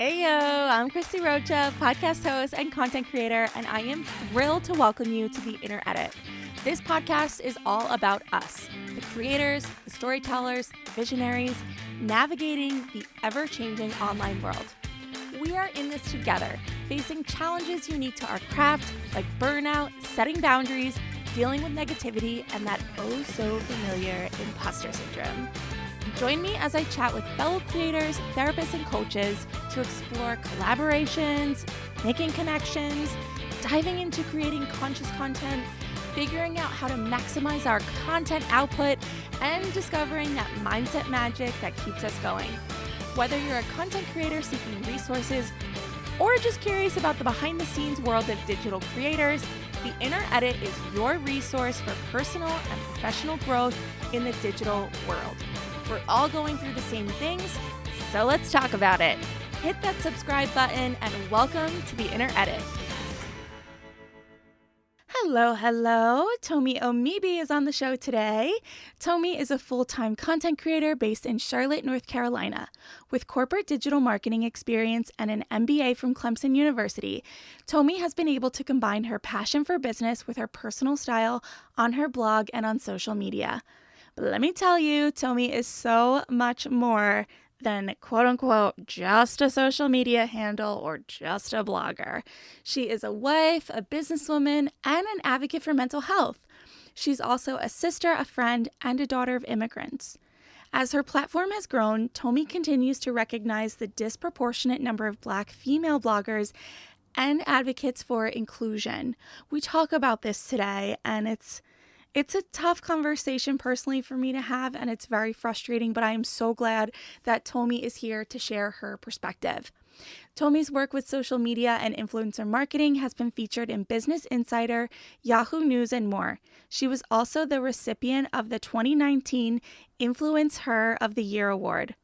Heyo, I'm Christie Rocha, podcast host and content creator, and I am thrilled to welcome you to the Inner Edit. This podcast is all about us, the creators, the storytellers, visionaries, navigating the ever-changing online world. We are in this together, facing challenges unique to our craft, like burnout, setting boundaries, dealing with negativity, and that oh so familiar imposter syndrome. Join me as I chat with fellow creators, therapists, and coaches to explore collaborations, making connections, diving into creating conscious content, figuring out how to maximize our content output, and discovering that mindset magic that keeps us going. Whether you're a content creator seeking resources or just curious about the behind-the-scenes world of digital creators, the Inner Edit is your resource for personal and professional growth in the digital world. We're all going through the same things, so let's talk about it. Hit that subscribe button and welcome to the Inner Edit. Hello. Tomi Obebe is on the show today. Tomi is a full-time content creator based in Charlotte, North Carolina. With corporate digital marketing experience and an MBA from Clemson University, Tomi has been able to combine her passion for business with her personal style on her blog and on social media. But let me tell you, Tomi is so much more than quote unquote just a social media handle or just a blogger. She is a wife, a businesswoman, and an advocate for mental health. She's also a sister, a friend, and a daughter of immigrants. As her platform has grown, Tomi continues to recognize the disproportionate number of Black female bloggers and advocates for inclusion. We talk about this today, and it's a tough conversation personally for me to have, and it's very frustrating, but I am so glad that Tomi is here to share her perspective. Tomi's work with social media and influencer marketing has been featured in Business Insider, Yahoo News, and more. She was also the recipient of the 2019 Influence Her of the Year award.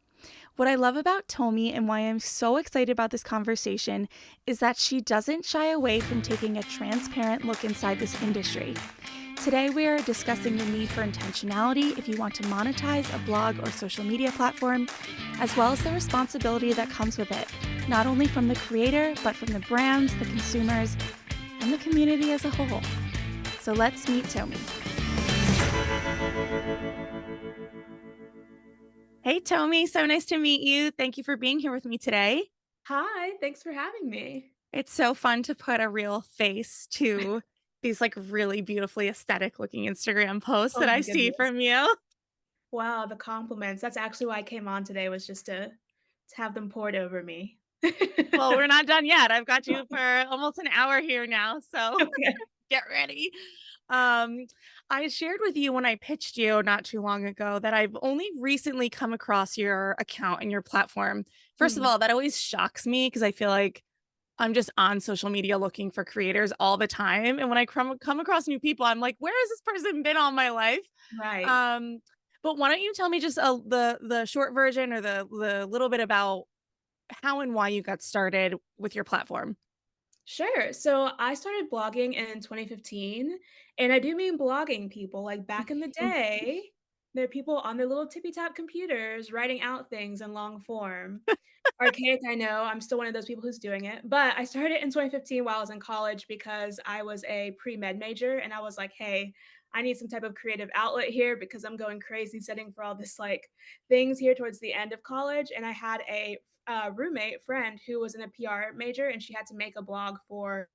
What I love about Tomi and why I'm so excited about this conversation is that she doesn't shy away from taking a transparent look inside this industry. Today, we are discussing the need for intentionality if you want to monetize a blog or social media platform, as well as the responsibility that comes with it, not only from the creator, but from the brands, the consumers, and the community as a whole. So let's meet Tomi. Hey, Tomi, so nice to meet you. Thank you for being here with me today. Hi, thanks for having me. It's so fun to put a real face to these like really beautifully aesthetic looking Instagram posts Oh that I my see goodness. from you. Wow, the compliments. That's actually why I came on today was just to have them poured over me. Well, we're not done yet. I've got you for almost an hour here now, so Okay. get ready. Um, I shared with you when I pitched you not too long ago that I've only recently come across your account and your platform. First of Mhm. all, that always shocks me because I feel like I'm just on social media looking for creators all the time. And when I come across new people, I'm like, where has this person been all my life? Right. Um, but why don't you tell me just the short version or the little bit about how and why you got started with your platform? Sure. So I started blogging in 2015, and I do mean blogging people. Like back in the day, there are people on their little tippy top computers writing out things in long form. Archaic, I know. I'm still one of those people who's doing it. But I started in 2015 while I was in college because I was a pre-med major and I was like, hey, I need some type of creative outlet here because I'm going crazy setting for all this like things here towards the end of college. And I had a roommate friend who was in a PR major and she had to make a blog for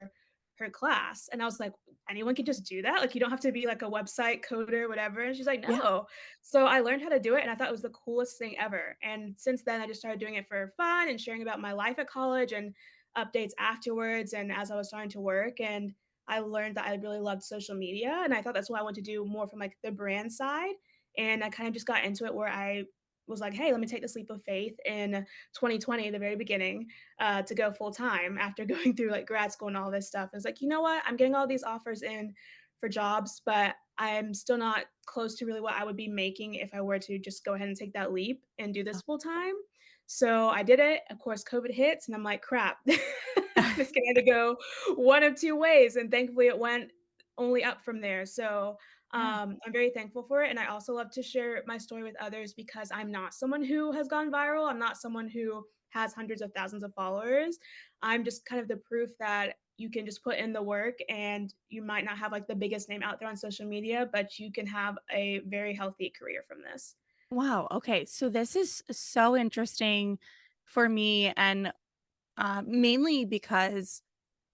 her class. And I was like, anyone can just do that? Like, you don't have to be like a website coder, whatever. And she's like, Yeah. no. So I learned how to do it and I thought it was the coolest thing ever. And since then, I just started doing it for fun and sharing about my life at college and updates afterwards and as I was starting to work. And I learned that I really loved social media. And I thought that's what I want to do more from like the brand side. And I kind of just got into it where I was like, hey, let me take this leap of faith in 2020, the very beginning, to go full time after going through like grad school and all this stuff. It's like, you know what? I'm getting all these offers in for jobs, but I'm still not close to really what I would be making if I were to just go ahead and take that leap and do this full time. So I did it. Of course, COVID hits, and I'm like, crap, this can either go one of two ways. And thankfully, it went only up from there. So Yeah. I'm very thankful for it, and I also love to share my story with others because I'm not someone who has gone viral. I'm not someone who has hundreds of thousands of followers. I'm just kind of the proof that you can just put in the work and you might not have like the biggest name out there on social media, but you can have a very healthy career from this. Wow. Okay. So this is so interesting for me, and mainly because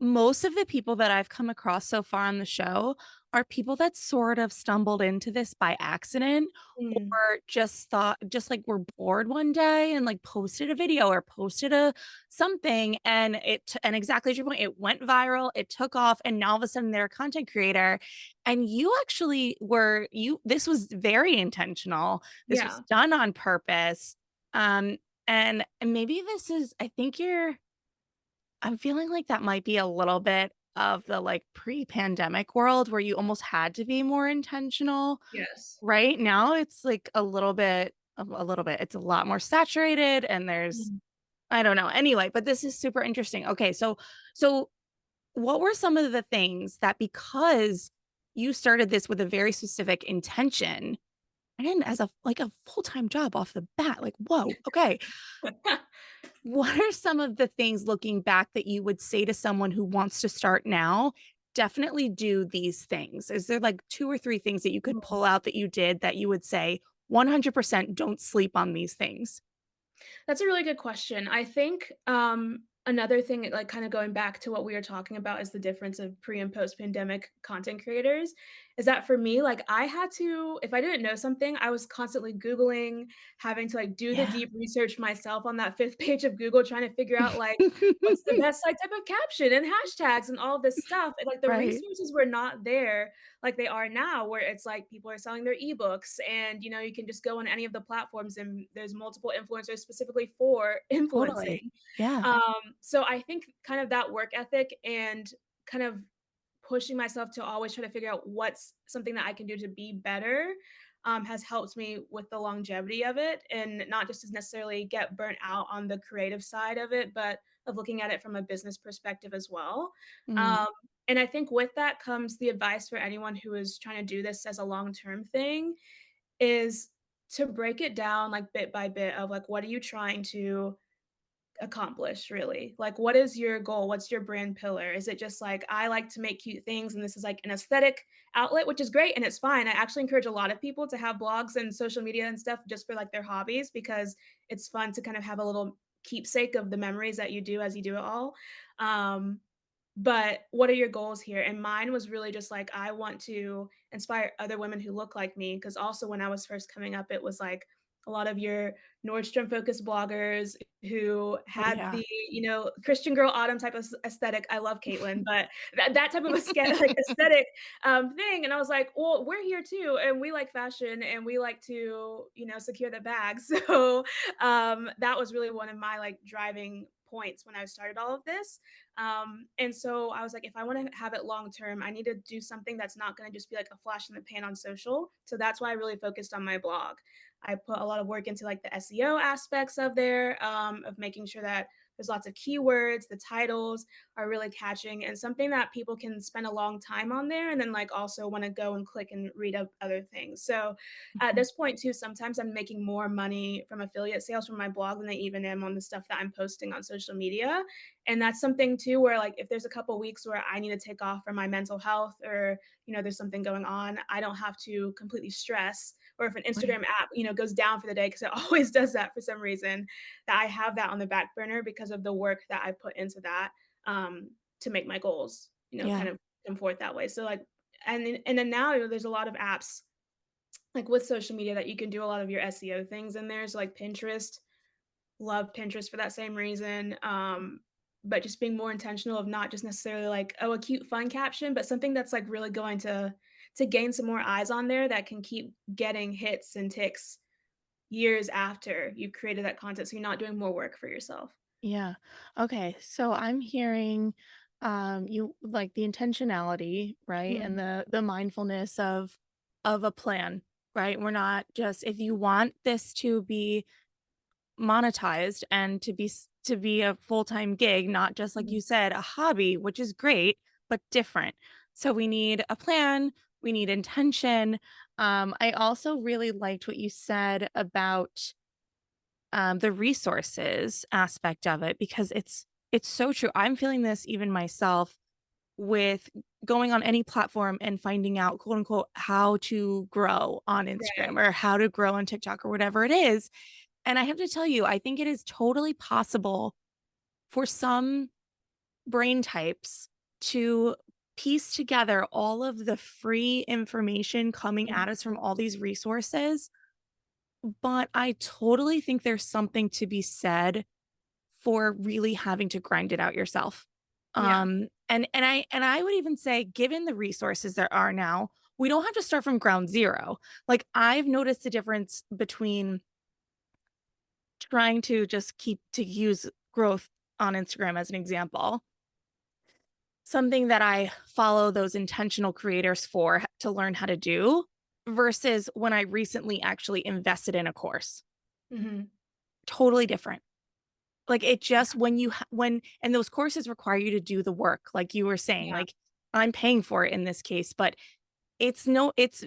most of the people that I've come across so far on the show are people that sort of stumbled into this by accident, Mm, or just thought, just like were bored one day and like posted a video or posted a something, and and exactly to your point, it went viral, it took off, and now all of a sudden they're a content creator. And you actually were you this was very intentional. This was yeah. done on purpose. And maybe this is, I think I'm feeling like that might be a little bit of the, like, pre-pandemic world where you almost had to be more intentional. Yes. Right now, it's, like, a little bit it's a lot more saturated, and there's Mhm. I don't know. Anyway, but this is super interesting. Okay, so what were some of the things that, because you started this with a very specific intention and as a full-time job off the bat, like, whoa, okay. What are some of the things looking back that you would say to someone who wants to start now? Definitely do these things. Is there like 2 or 3 things that you could pull out that you did that you would say 100% don't sleep on these things? That's a really good question. I think, another thing, like, kinda going back to what we were talking about is the difference of pre and post-pandemic content creators, is that for me, like, I had to if I didn't know something, I was constantly Googling, having to, like, do the Yeah. deep research myself on that 5th page of Google, trying to figure out, like, what's the best, like, type of caption and hashtags and all this stuff, and, like, the Right. resources were not there like they are now, where it's like people are selling their ebooks and you can just go on any of the platforms and there's multiple influencers specifically for Totally. influencing. Yeah. So I think kind of that work ethic and kind of pushing myself to always try to figure out what's something that I can do to be better, has helped me with the longevity of it and not just to necessarily get burnt out on the creative side of it, but of looking at it from a business perspective as well. Mm, Um, and I think with that comes the advice for anyone who is trying to do this as a long term thing is to break it down like bit by bit of like, what are you trying to accomplish really? Like, what is your goal? What's your brand pillar? Is it just like, I like to make cute things and this is like an aesthetic outlet, which is great and it's fine. I actually encourage a lot of people to have blogs and social media and stuff just for like their hobbies because it's fun to kind of have a little keepsake of the memories that you do as you do it all. Um, but what are your goals here? And mine was really just like, I want to inspire other women who look like me. Cause also when I was first coming up, it was like a lot of your Nordstrom focused bloggers who oh, had yeah. the, Christian girl autumn type of aesthetic. I love Caitlin, but that type of like aesthetic thing. And I was like, well, we're here too. And we like fashion and we like to, secure the bag. So that was really one of my like driving points when I started all of this. And so I was like, if I want to have it long term, I need to do something that's not going to just be like a flash in the pan on social. So that's why I really focused on my blog. I put a lot of work into like the SEO aspects of there, of making sure that there's lots of keywords, the titles are really catching, and something that people can spend a long time on there, and then like also want to go and click and read up other things. So at Mhm. this point too, sometimes I'm making more money from affiliate sales from my blog than I even am on the stuff that I'm posting on social media. And that's something too where like if there's a couple weeks where I need to take off for my mental health or there's something going on, I don't have to completely stress. Or if an Right. Instagram app, goes down for the day because it always does that for some reason, that I have that on the back burner because of the work that I put into that, to make my goals, Yeah. kind of come forth that way. So like and then now there's a lot of apps like with social media that you can do a lot of your SEO things in there. So like Pinterest, love Pinterest for that same reason. But just being more intentional of not just necessarily like, oh, a cute fun caption, but something that's like really going to gain some more eyes on there that can keep getting hits and ticks years after you've created that content. So you're not doing more work for yourself. Yeah. Okay. So I'm hearing you like the intentionality, right? And Mm, the mindfulness of a plan, right? We're not just, if you want this to be monetized and to be a full-time gig, not just like mm, you said, a hobby, which is great, but different. So we need a plan, we need intention. I also really liked what you said about the resources aspect of it because it's so true. I'm feeling this even myself with going on any platform and finding out quote unquote how to grow on Right. Instagram or how to grow on TikTok or whatever it is. And I have to tell you, I think it is totally possible for some brain types to piece together all of the free information coming Mhm. at us from all these resources. But I totally think there's something to be said for really having to grind it out yourself. Yeah. And I would even say, given the resources there are now, we don't have to start from ground zero. Like I've noticed the difference between trying to just keep to use growth on Instagram as an example. Something that I follow those intentional creators for to learn how to do versus when I recently actually invested in a course. Mhm. Totally different. Like, it just Yeah. when you ha when and those courses require you to do the work, like you were saying, Yeah. like, I'm paying for it in this case, but it's no it's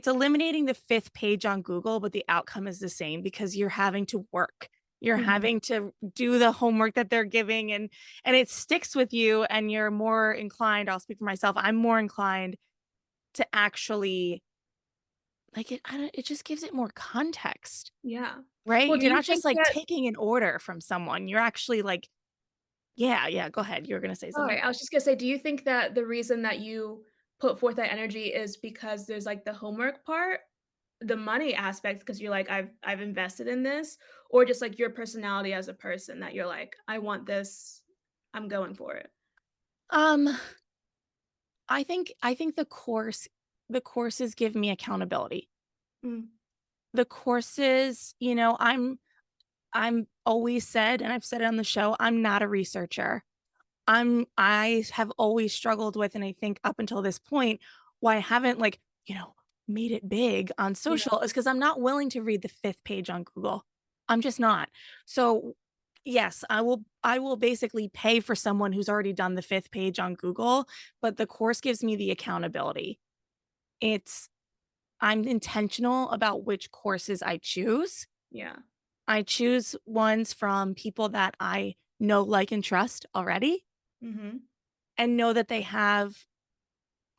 eliminating the 5th page on Google, but the outcome is the same because you're having to work. You're Mhm. having to do the homework that they're giving, and it sticks with you, and you're more inclined I'll speak for myself, I'm more inclined to actually like, I don't it just gives it more context, Yeah. right? Well, do You're you not just, think like, that taking an order from someone, you're actually, like yeah, yeah, go ahead, you were gonna say something. Alright, I was just gonna say, do you think that the reason that you put forth that energy is because there's, like, the homework part, the money aspect, because 'cause you're like, "I've invested in this," or just, like, your personality as a person that you're like, "I want this, I'm going for it." Um, I think the courses give me accountability. Mm, The courses, I'm always said, and I've said it on the show, I'm not a researcher. I have always struggled with, and I think up until this point, why I haven't made it big on yeah, social is because I'm not willing to read the 5th page on Google. I'm just not. So yes, I will basically pay for someone who's already done the 5th page on Google, but the course gives me the accountability. It's I'm intentional about which courses I choose. yeah, I choose ones from people that I know, like, and trust already mhm, and know that they have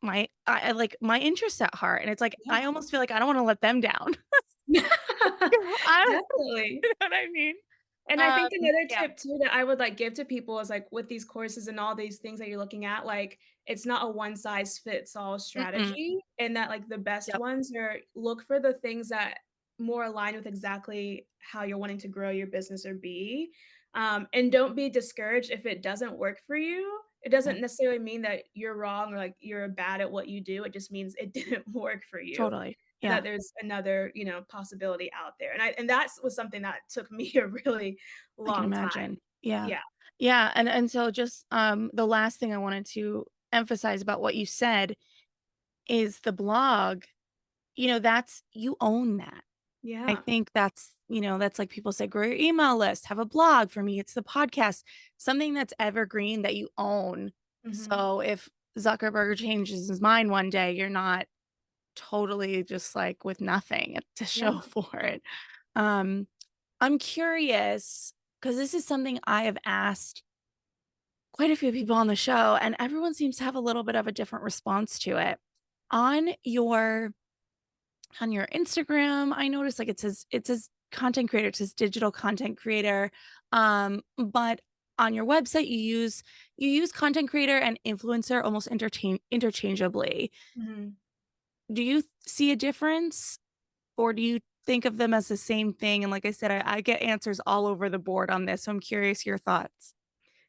like, my interests at heart, and it's like, yeah. I almost feel like I don't wanna let them down. I Definitely. you know what I mean? And I think another Yeah. tip too that I would, like, give to people is, like, with these courses and all these things that you're looking at, like, it's not a one size fits all Mm-mm. strategy, and that, like, the best Yep. ones are look for the things that more align with exactly how you're wanting to grow your business or be, and don't be discouraged if it doesn't work for you. It doesn't Okay. necessarily mean that you're wrong or, like, you're bad at what you do, it just means it didn't work for you, Totally. and that Yeah. there's another, possibility out there, and that was something that took me a really I can long time. imagine. Yeah. Yeah. Yeah, and so just, the last thing I wanted to emphasize about what you said is the blog, that's you own that. I Yeah. think that's like people say, grow your email list, have a blog. For me, it's the podcast, something that's evergreen that you own. Mhm. So if Zuckerberg changes his mind one day, you're not totally just like with nothing to Yeah. show for it. Um, I'm curious because this is something I have asked quite a few people on the show, and everyone seems to have a little bit of a different response to it. On your on your Instagram, I noticed like it says content creator, it says digital content creator. But on your website you use content creator and influencer almost interchangeably. Mhm. Do you see a difference or do you think of them as the same thing? And like I said, I get answers all over the board on this. So I'm curious your thoughts.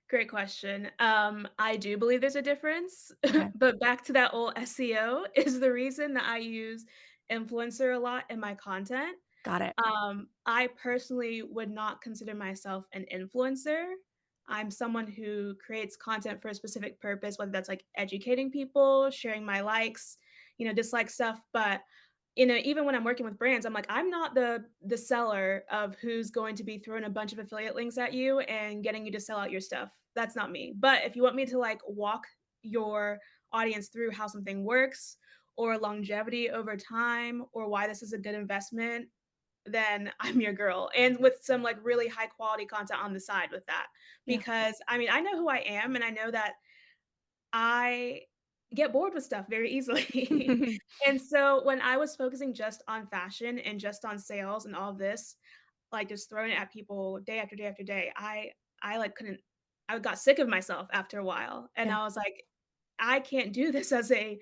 Great question. I do believe there's a difference, Okay. but back to that old SEO is the reason that I use influencer a lot in my content. Got it. I personally would not consider myself an influencer. I'm someone who creates content for a specific purpose, whether that's like educating people, sharing my likes, dislike stuff. But even when I'm working with brands, I'm like, I'm not the seller of who's going to be throwing a bunch of affiliate links at you and getting you to sell out your stuff. That's not me. But if you want me to like walk your audience through how something works or longevity over time or why this is a good investment, then I'm your girl. And with some like really high quality content on the side with that. Yeah. Because I mean, I know who I am and I know that I get bored with stuff very easily. And so when I was focusing just on fashion and just on sales and all of this, like just throwing it at people day after day after day, I like couldn't I got sick of myself after a while. And Yeah. I was like, I can't do this as a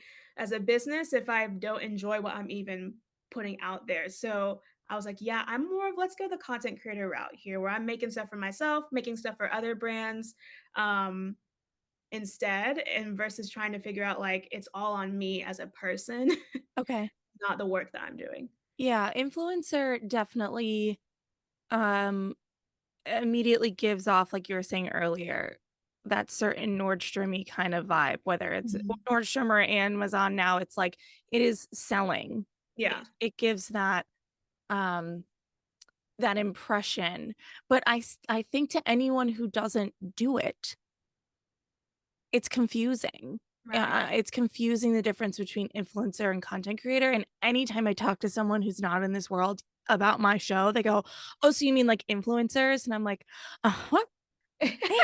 business if I don't enjoy what I'm even putting out there. So I was like, yeah, I'm more of let's go the content creator route here where I'm making stuff for myself, making stuff for other brands. Instead, and versus trying to figure out, like, it's all on me as a person, Okay. not the work that I'm doing. Yeah, influencer definitely, um, immediately gives off, like you were saying earlier, that certain Nordstrom-y kind of vibe, whether it's Mhm. Nordstrom or Amazon now, it's like it is selling. Yeah, It gives um, that impression, but I think to anyone who doesn't do it, it's confusing. right. It's confusing the difference between influencer and content creator, and anytime I talk to someone who's not in this world about my show, they go, "Oh, so you mean like influencers?" And I'm like, "What?" Eh,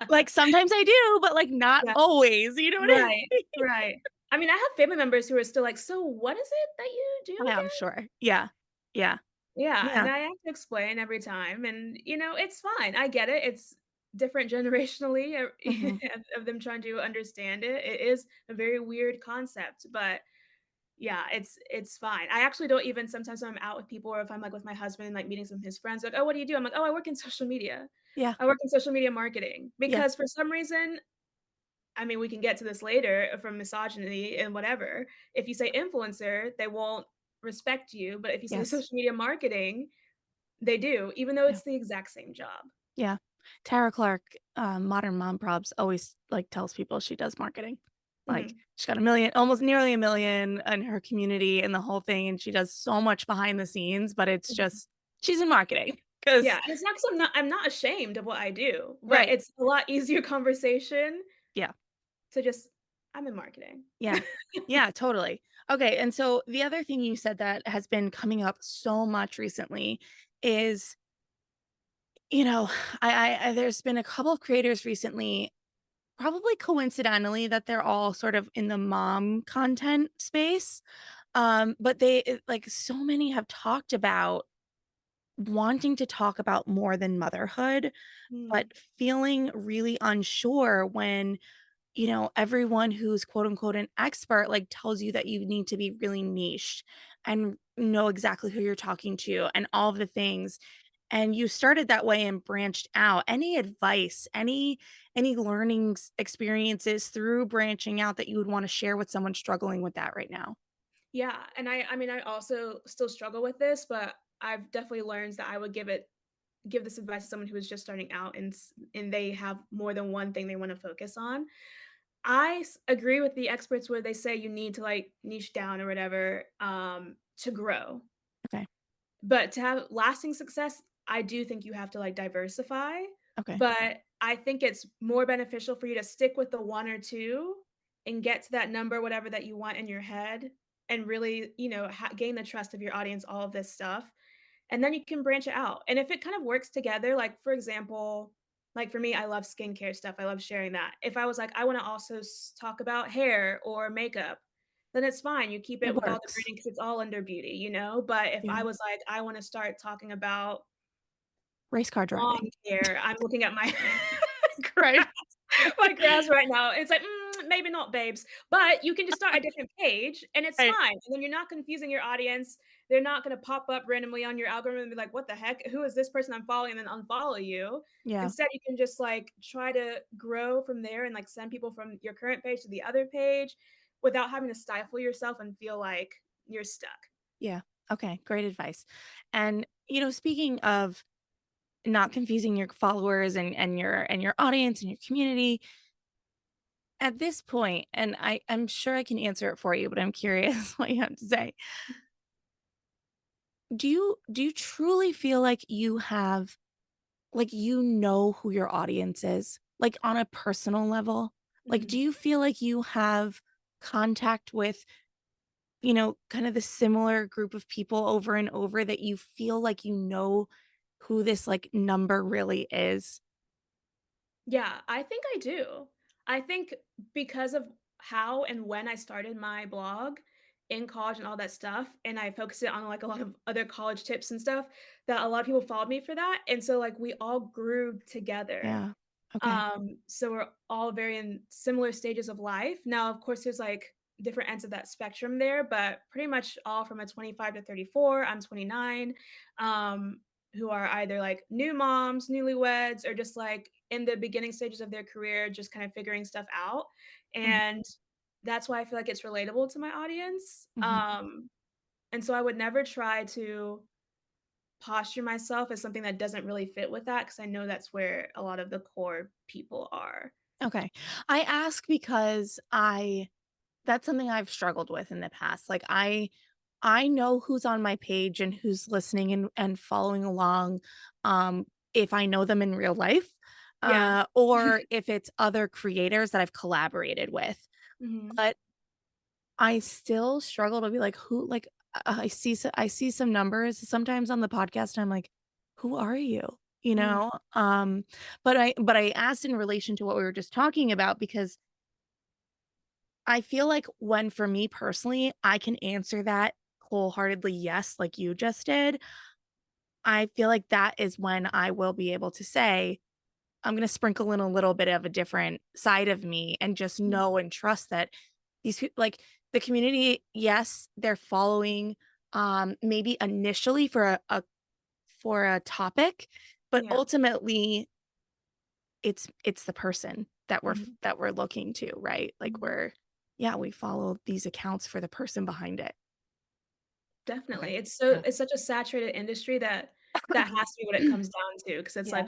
like, sometimes I do, but, like, not Yeah, always, you know what I right, mean? right. I mean, I have family members who are still like, "So what is it that you do I'm again?" sure. Yeah. Yeah. Yeah, Yeah. and I have to explain every time, and, it's fine, I get it, it's different generationally, Mhm. of them trying to understand it. It is a very weird concept, but yeah, it's fine. I actually don't even sometimes when I'm out with people or if I'm, like, with my husband, like, meeting some of his friends, like, "Oh, what do you do?" I'm like, "Oh, I work in social media. Yeah. I work in social media marketing." Yeah. Because for some reason, I mean, we can get to this later from misogyny and whatever. If you say influencer, they won't respect you, but if you say Yes. social media marketing, they do, even though Yeah. it's the exact same job. Yeah. Tara Clark, Modern Mom Probs, always, like, tells people she does marketing. Like, Mhm, she's got a million almost nearly a million in her community and the whole thing, and she does so much behind the scenes, but it's mhm. just she's in marketing Yeah, because and it's not 'cause I'm not ashamed of what I do, but right. it's a lot easier conversation Yeah. to just, "I'm in marketing." Yeah. Yeah, totally. Okay, and so the other thing you said that has been coming up so much recently is, you know, I there's been a couple of creators recently, probably coincidentally, that they're all sort of in the mom content space. But like so many have talked about wanting to talk about more than motherhood, but Mm, feeling really unsure when, everyone who's quote unquote an expert like tells you that you need to be really niche and know exactly who you're talking to and all of the things. And you started that way and branched out. Any advice, any learnings experiences through branching out that you would want to share with someone struggling with that right now? yeah, and I mean, I also still struggle with this, but I've definitely learned that I would give this advice to someone who is just starting out and they have more than one thing they wanna focus on. Agree with the experts where they say you need to, like, niche down or whatever, to grow. Okay. But to have lasting success, I do think you have to, like, diversify, Okay. but I think it's more beneficial for you to stick with the 1 or 2 and get to that number, whatever that you want in your head, and really, gain the trust of your audience, all of this stuff, and then you can branch it out. And if it kind of works together, like, for example, like, for me, I love skincare stuff, I love sharing that. If I was like, "I wanna also talk about hair or makeup," then it's fine, you keep It it with all the works. branding because it's all under beauty, you know? But if Yeah. I was like, "I wanna start talking about Race car lawn driving. care," I'm looking at my Right. my grass right now. It's like, maybe not, babes." But you can just start a different page, and it's Right. fine, and then you're not confusing your audience. They're not gonna pop up randomly on your algorithm and be like, "What the heck? Who is this person I'm following?" and then unfollow you. Yeah. Instead, you can just, like, try to grow from there and, like, send people from your current page to the other page without having to stifle yourself and feel like you're stuck. Yeah. Okay. Great advice. And, speaking of not confusing your followers and your audience and your community, at this point, and I'm sure I can answer it for you, but I'm curious what you have to say. Do you truly feel like you have like who your audience is? Like on a personal level? Like, do Mhm. you feel like you have contact with, kind of the similar group of people over and over that you feel like you know who this, like, number really is? Yeah, I think I do. I think because of how and when I started my blog in college and all that stuff, and I focused it on like a lot of other college tips and stuff, that a lot of people followed me for that. And so like we all grew together. Yeah. Okay. So we're all very in similar stages of life. Now, of course, there's like different ends of that spectrum there, but pretty much all from a 25 to 34. I'm 29. Um, who are either like new moms, newlyweds, or just like in the beginning stages of their career, just kind of figuring stuff out. Mhm, And that's why I feel like it's relatable to my audience. mhm. And so I would never try to posture myself as something that doesn't really fit with that because I know that's where a lot of the core people are. Okay. I ask because I that's something I've struggled with in the past. Like, I know who's on my page and who's listening and following along, if I know them in real life, Yeah. or if it's other creators that I've collaborated with. Mhm. But I still struggle to be like, who like, I see some numbers sometimes on the podcast, and I'm like, "Who are you?" You Mm. know? But I asked in relation to what we were just talking about because I feel like when for me personally, I can answer that wholeheartedly yes, like you just did. I feel like that is when I will be able to say, I'm gonna sprinkle in a little bit of a different side of me and just Mm. know and trust that like, the community, yes, they're following, maybe initially for a topic, but Yeah. ultimately, it's the person Mhm. that we're looking to, right? Like, Mhm. we follow these accounts for the person behind it. Okay. Definitely. Yeah. It's such a saturated industry that that has to be what it comes down to. Because it's Yeah. like,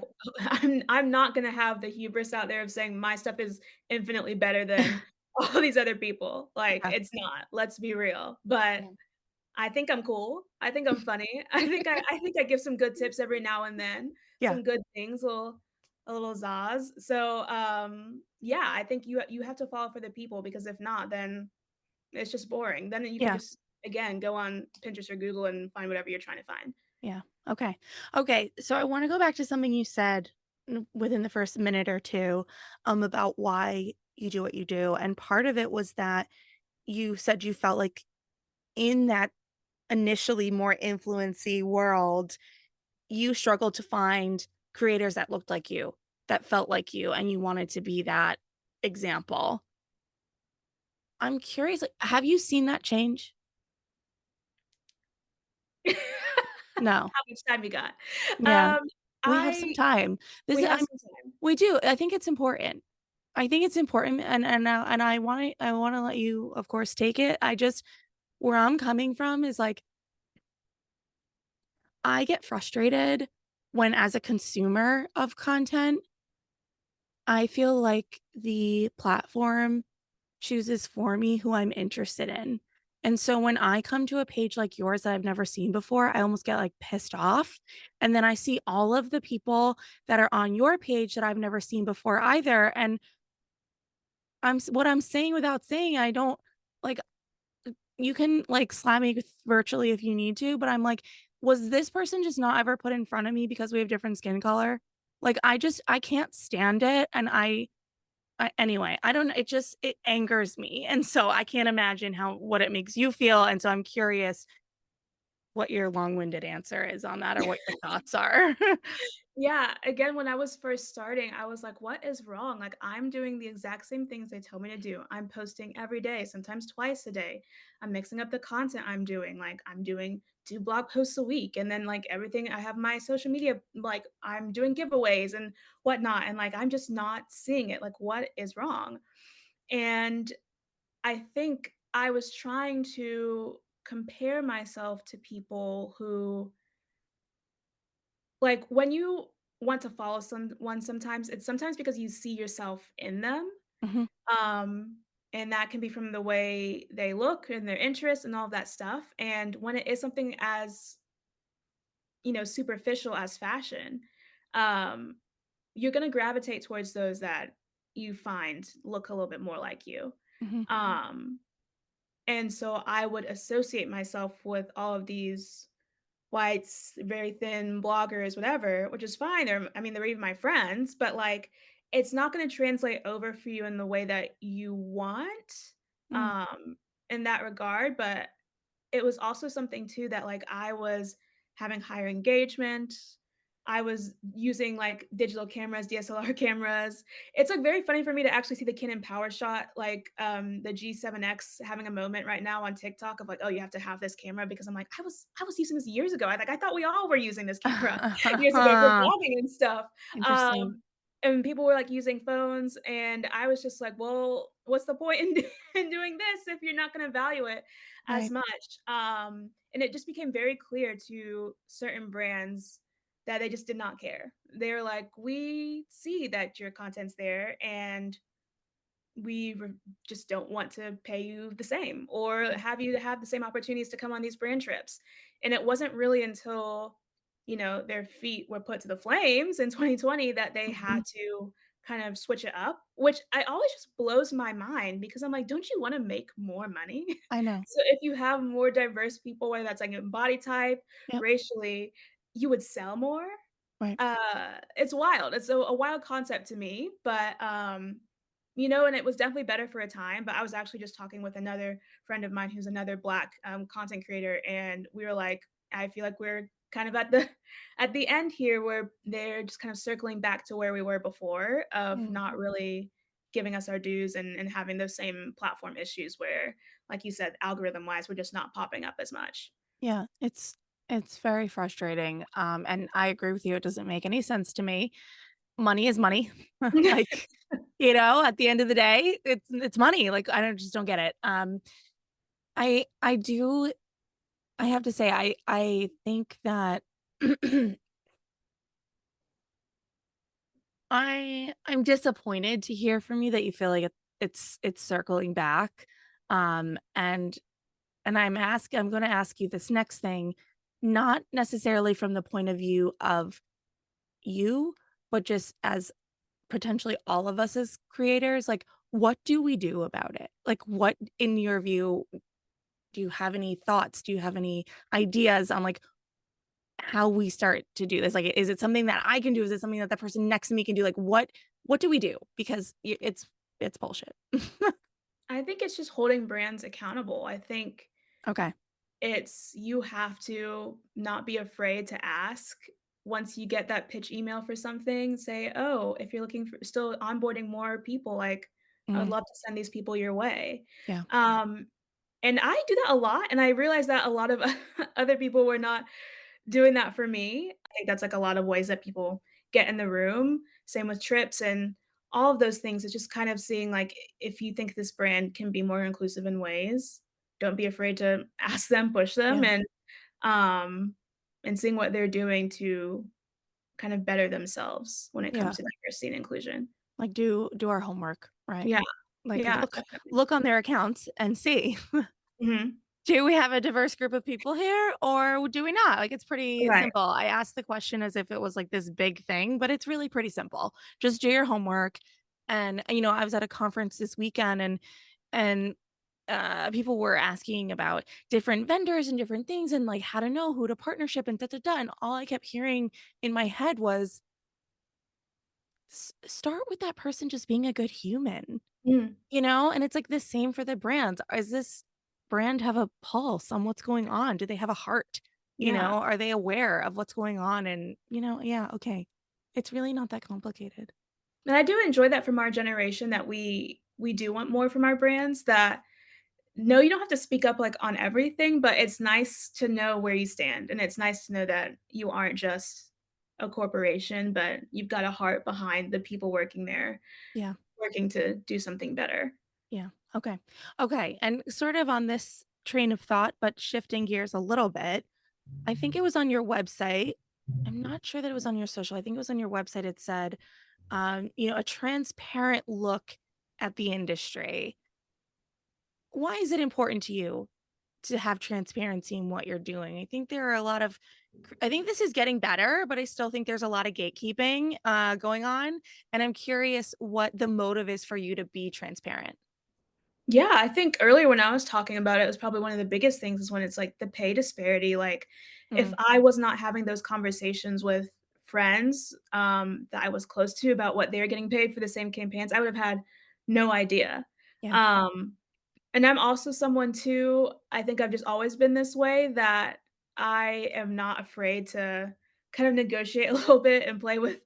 I'm not gonna have the hubris out there of saying my stuff is infinitely better than all these other people. Like, Yeah. it's not, let's be real. But Yeah. I think I'm cool. I think I'm funny. I think I give some good tips every now and then, Yeah. some good things, a little zaz. So, yeah, I think you have to follow for the people because if not, then it's just boring. Then you can Yeah. just, again, go on Pinterest or Google and find whatever you're trying to find. Yeah. Okay. Okay. So I want to go back to something you said within the first minute or two, about why you do what you do. And part of it was that you said you felt like in that initially more influency world, you struggled to find creators that looked like you, that felt like you, and you wanted to be that example. I'm curious, like, have you seen that change? No. How much time you got? Yeah. Um, We have some I time. This We is have I'm some time. We do. I think it's important. I think it's important, and I wanna let you, of course, take it. I just where I'm coming from is, like, I get frustrated when, as a consumer of content, I feel like the platform chooses for me who I'm interested in. And so when I come to a page like yours that I've never seen before, I almost get, like, pissed off, and then I see all of the people that are on your page that I've never seen before either, and what I'm saying without saying, I don't like, you can, like, slap me virtually if you need to, but I'm like, "Was this person just not ever put in front of me because we have different skin color?" Like, I can't stand it, and anyway, I don't know, it angers me, and so I can't imagine what it makes you feel, and so I'm curious what your long-winded answer is on that or what your thoughts are. Yeah, again, when I was first starting, I was like, "What is wrong?" Like, I'm doing the exact same things they tell me to do. I'm posting every day, sometimes twice a day. I'm mixing up the content I'm doing. Like, I'm doing 2 blog posts a week, and then, like, everything I have my social media like, I'm doing giveaways and whatnot, and, like, I'm just not seeing it. Like, what is wrong? And I think I was trying to compare myself to people who like, when you want to follow someone sometimes, it's sometimes because you see yourself in them, Mhm, um, and that can be from the way they look and their interests and all of that stuff, and when it is something as, superficial as fashion, um, you're gonna gravitate towards those that you find look a little bit more like you. Mhm. Um, and so I would associate myself with all of these whites, very thin bloggers, whatever, which is fine. I mean, they're even my friends, but like, it's not going to translate over for you in the way that you want, Mm. um, in that regard. But it was also something too that, like, I was having higher engagement. I was using, like, digital cameras, DSLR cameras. It's, like, very funny for me to actually see the Canon PowerShot, like, the G7X having a moment right now on TikTok of, like, "Oh, you have to have this camera," because I'm like, "I was using this years ago." I thought we all were using this camera years ago for vlogging and stuff. Interesting. Um, and people were, like, using phones, and I was just like, "Well, what's the point in in doing this if you're not gonna value it as Right. much?" And it just became very clear to certain brands that they just did not care. They were like, "We see that your content's there, and just don't want to pay you the same or Mm. have you to have the same opportunities to come on these brand trips." And it wasn't really until, their feet were put to the flames in 2020 that they had Mhm. to kind of switch it up, which I always just blows my mind because I'm like, don't you want to make more money? I know. So if you have more diverse people, whether that's like in body type, Yep. racially, you would sell more. Right. It's wild. It's a wild concept to me, but, and it was definitely better for a time, but I was actually just talking with another friend of mine who's another Black, content creator, and we were like, I feel like we're kind of at the at the end here where they're just kind of circling back to where we were before of Mm. not really giving us our dues and having those same platform issues where, like you said, algorithm-wise, we're just not popping up as much. Yeah, it's very frustrating, and I agree with you, it doesn't make any sense to me. Money is money. Like, at the end of the day, it's money, like, I don't just don't get it. I do I have to say, I think that I'm disappointed to hear from you that you feel like it's circling back, and I'm gonna ask you this next thing, not necessarily from the point of view of you, but just as potentially all of us as creators, like, what do we do about it? Like, what, in your view, do you have any thoughts? Do you have any ideas on, like, how we start to do this? Like, is it something that I can do? Is it something that the person next to me can do? Like, what do we do? Because it's bullshit. I think it's just holding brands accountable. I think Okay. it's you have to not be afraid to ask once you get that pitch email for something, say, "Oh, if you're looking for still onboarding more people, like, I would Mm, love to send these people your way." yeah. Um, and I do that a lot, and I realized that a lot of other people were not doing that for me. I think that's, like, a lot of ways that people get in the room, same with trips and all of those things. It's just kind of seeing, like, if you think this brand can be more inclusive in ways, don't be afraid to ask them, push them, Yeah. um, and seeing what they're doing to kind of better themselves when it Yeah. comes to diversity and inclusion. Like, do our homework, right? Yeah. Like, Yeah, look definitely. look on their accounts and see. Mhm. Do we have a diverse group of people here or do we not? Like, it's pretty Right. simple. I asked the question as if it was like this big thing, but it's really pretty simple. Just do your homework. And, I was at a conference this weekend and people were asking about different vendors and different things and like how to know who to partnership and da da da. And all I kept hearing in my head was start with that person just being a good human. Mm. And it's like the same for the brands. Is this brand have a pulse on what's going on? Do they have a heart? Yeah. Are they aware of what's going on? And, yeah, okay. It's really not that complicated. And I do enjoy that from our generation that we do want more from our brands that no, you don't have to speak up, like, on everything, but it's nice to know where you stand, and it's nice to know that you aren't just a corporation, but you've got a heart behind the people working there, Yeah. working to do something better. Yeah. Okay. Okay. And sort of on this train of thought, but shifting gears a little bit, I think it was on your website. I'm not sure that it was on your social. I think it was on your website. It said, a transparent look at the industry. Why is it important to you to have transparency in what you're doing. I think there are a lot of I think this is getting better, but I still think there's a lot of gatekeeping going on. And I'm curious what the motive is for you to be transparent. Yeah, I think earlier when I was talking about it, it was probably one of the biggest things is when it's like the pay disparity. Like, if Mm, I was not having those conversations with friends that I was close to about what they're getting paid for the same campaigns, I would have had no idea. yeah. Um, And I'm also someone too, I think I've just always been this way, that I am not afraid to kind of negotiate a little bit and play with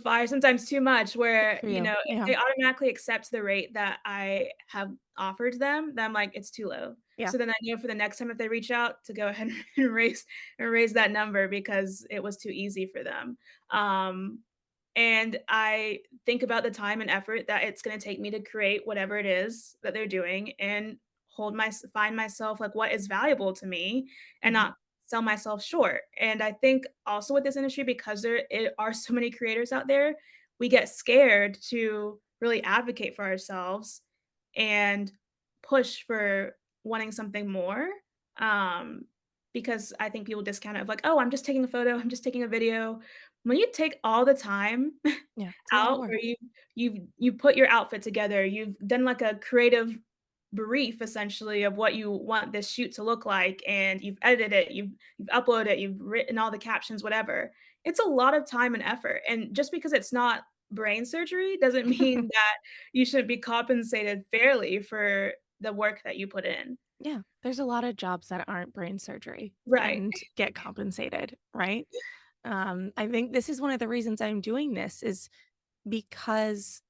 fire sometimes too much Good where, for you you. know, if Yeah. they automatically accept the rate that I have offered them, then I'm like, "It's too low." Yeah. So then I know for the next time if they reach out to go ahead and raise that number because it was too easy for them. And I think about the time and effort that it's gonna take me to create whatever it is that they're doing and find myself, like, what is valuable to me and Mhm. not sell myself short. And I think also with this industry, because are so many creators out there, we get scared to really advocate for ourselves and push for wanting something more, um, because I think people discount it of like, "Oh, I'm just taking a photo, I'm just taking a video." When you take all the time Yeah. It's a lot of out work. where you put your outfit together, you've done like a creative brief essentially of what you want this shoot to look like, and you've edited it, you've uploaded it, you've written all the captions, whatever. It's a lot of time and effort, and just because it's not brain surgery doesn't mean that you shouldn't be compensated fairly for the work that you put in. Yeah. There's a lot of jobs that aren't brain surgery Right. and get compensated, right? I think this is one of the reasons I'm doing this is because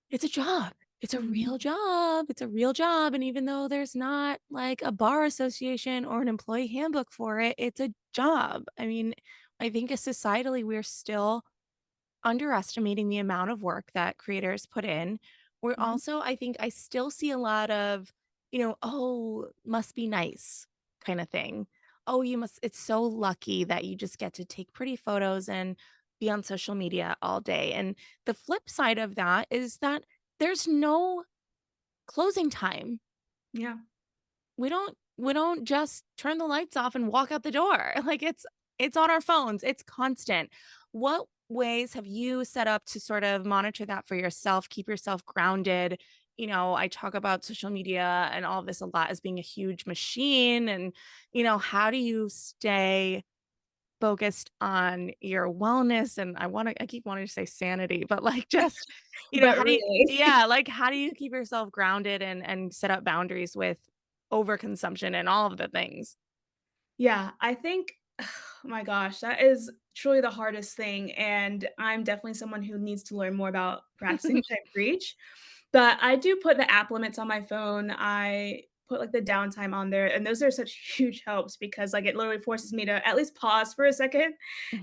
it's a job. It's a Mhm. real job. It's a real job. And even though there's not like a bar association or an employee handbook for it, it's a job. I mean, I think as societally, we're still underestimating the amount of work that creators put in. We're Mhm. also, I think I still see a lot of, oh, must be nice kind of thing. Oh, it's so lucky that you just get to take pretty photos and be on social media all day. And the flip side of that is that there's no closing time. Yeah. We don't just turn the lights off and walk out the door. Like it's on our phones. It's constant. What ways have you set up to sort of monitor that for yourself, keep yourself grounded? I talk about social media and all of this a lot as being a huge machine and how do you stay focused on your wellness and I keep wanting to say sanity, but like just, But how do you really yeah, like how do you keep yourself grounded and set up boundaries with overconsumption and all of the things? Yeah, I think my gosh, that is truly the hardest thing, and I'm definitely someone who needs to learn more about practicing what I preach. But I do put the app limits on my phone. I put, like, the downtime on there, and those are such huge helps because, like, it literally forces me to at least pause for a second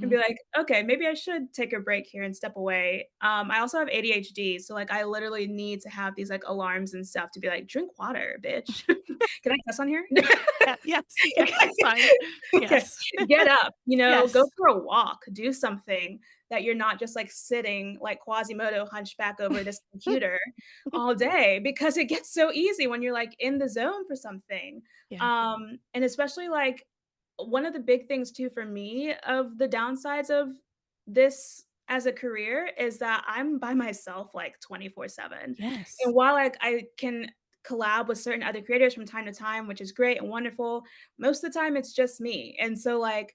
and Mhm. be like, "Okay, maybe I should take a break here and step away." I also have ADHD, so, like, I literally need to have these, like, alarms and stuff to be like, "Drink water, bitch." Can I cuss on here? Yeah, yes, you can, it's fine. Okay, Yes. get up, go Yes. for a walk, do something that you're not just, like, sitting like Quasimodo hunchback over this computer all day because it gets so easy when you're, like, in the zone for something. Yeah. And especially, like, one of the big things too for me of the downsides of this as a career is that I'm by myself, like, 24/7. Yes. And while, like, I can collab with certain other creators from time to time, which is great and wonderful, most of the time it's just me. And so, like,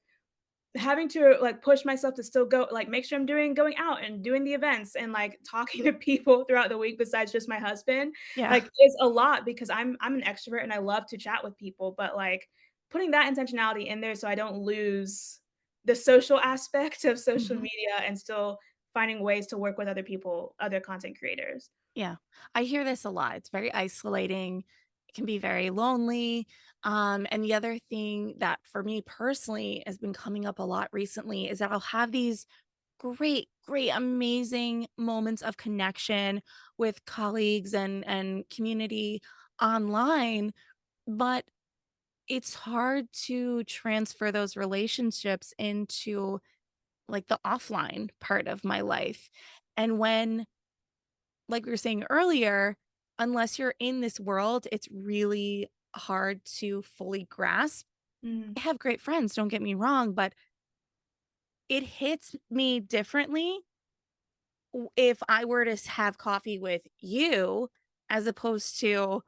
having to, like, push myself to still go like, make sure I'm going out and doing the events and, like, talking to people throughout the week besides just my husband, Yeah. like, is a lot because I'm an extrovert and I love to chat with people, but, like, putting that intentionality in there so I don't lose the social aspect of social Mhm. media and still finding ways to work with other people, other content creators. Yeah. I hear this a lot. It's very isolating. It can be very lonely. And the other thing that for me personally has been coming up a lot recently is that I'll have these great, great, amazing moments of connection with colleagues and community online, but it's hard to transfer those relationships into like the offline part of my life. And when like we were saying earlier, unless you're in this world, it's really hard to fully grasp. Mm. I have great friends, don't get me wrong, but it hits me differently if I were to have coffee with you as opposed to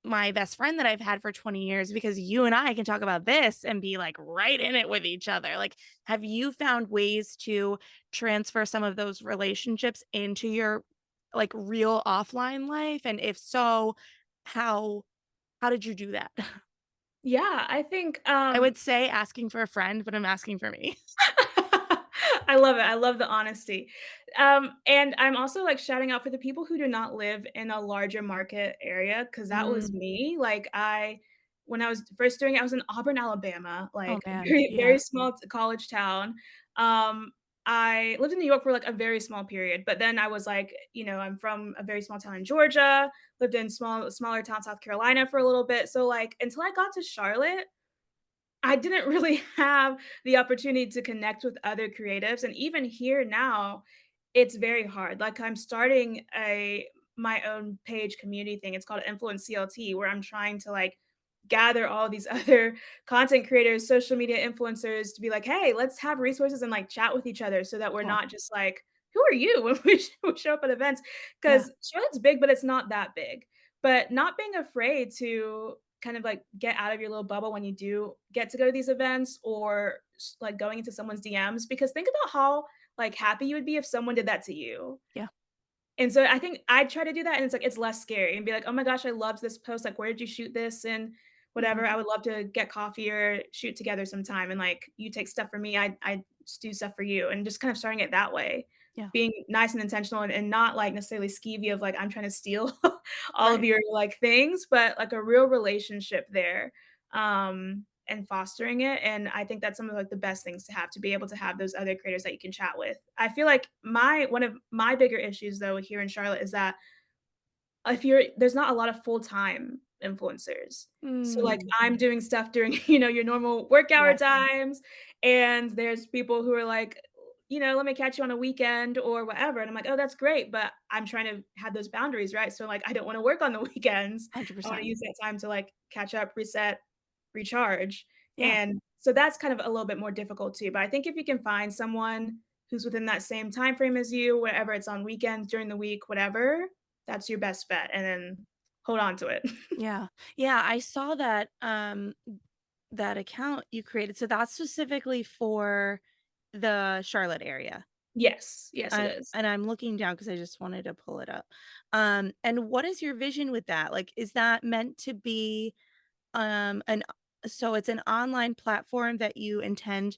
my best friend that I've had for 20 years, because you and I can talk about this and be like right in it with each other. Like, have you found ways to transfer some of those relationships into your like real offline life? And if so, how how did you do that? Yeah, I think, I would say asking for a friend, but I'm asking for me. I love it. I love the honesty. And I'm also like shouting out for the people who do not live in a larger market area because that was Mm. me. When I was first doing it, I was in Auburn, Alabama, Oh like a man. very, Yeah. very small college town. Um, I lived in New York for like a very small period, but then I was like, I'm from a very small town in Georgia, lived in smaller town, South Carolina for a little bit. So like until I got to Charlotte, I didn't really have the opportunity to connect with other creatives, and even here now, it's very hard. Like, I'm starting a my own page community thing. It's called Influence CLT, where I'm trying to, like, gather all these other content creators, social media influencers to be like, "Hey, let's have resources and, like, chat with each other so that we're Cool. not just like, 'Who are you?' when we show up at events." Yeah. Because Charlotte's big, but it's not that big. But not being afraid to kind of like get out of your little bubble when you do get to go to these events or like going into someone's DMs because think about how like happy you would be if someone did that to you. Yeah. And so I think I try to do that and it's like it's less scary and be like, "Oh my gosh, I loved this post. Like, where did you shoot this?" And Hmm. whatever. I would love to get coffee or shoot together sometime. And like you take stuff for me, I just do stuff for you. And just kind of starting it that way. Yeah. Being nice and intentional and not like necessarily skeevy of like I'm trying to steal all of Right. your like things, but like a real relationship there. And fostering it, and I think that's some of, like, the best things to have, to be able to have those other creators that you can chat with. I feel like my one of my bigger issues, though, here in Charlotte is that if you're there's not a lot of full-time influencers. So, like, Mm. I'm doing stuff during, your normal work hour Yes. times, and there's people who are like, "Let me catch you on a weekend," or whatever, and I'm like, "Oh, that's great," but I'm trying to have those boundaries, right? So, like, I don't wanna work on the weekends. I wanna 100%. use that time to, like, catch up, reset, recharge, Yeah. and so that's kind of a little bit more difficult too, but I think if you can find someone who's within that same time frame as you, wherever it's on weekends, during the week, whatever, that's your best bet, and then hold on to it. Yeah. Yeah, I saw that, that account you created. So that's specifically for the Charlotte area. Yes, yes, it is. And I'm looking down because I just wanted to pull it up. And what is your vision with that? Like, is that meant to be, an so it's an online platform that you intend